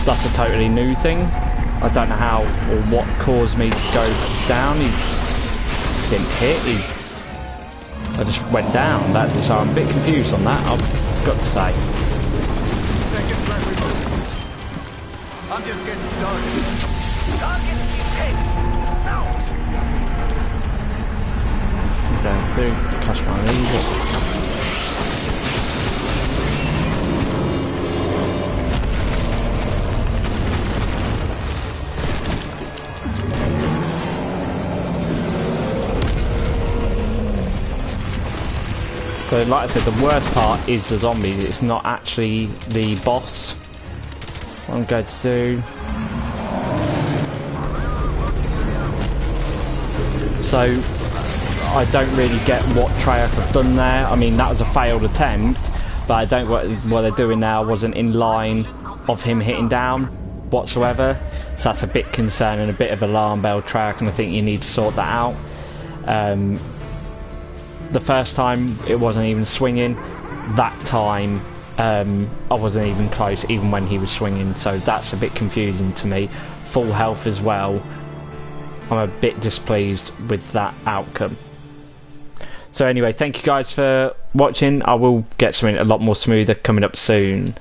That's a totally new thing. I don't know how or what caused me to go down. He didn't hit. He I just went down. So I'm a bit confused on that, I've got to say. Second threat removed. I'm just getting started. Target is hit. Now. Going through, cash my lead. So like I said, the worst part is the zombies, it's not actually the boss. What I'm going to do... So, I don't really get what Treyarch have done there. I mean, that was a failed attempt, but I don't what they're doing now wasn't in line of him hitting down whatsoever. So that's a bit concerning, a bit of alarm bell, Treyarch, and I think you need to sort that out. The first time it wasn't even swinging. That time I wasn't even close, even when he was swinging. So that's a bit confusing to me. Full health as well. I'm a bit displeased with that outcome. So anyway, thank you guys for watching. I will get something a lot more smoother coming up soon.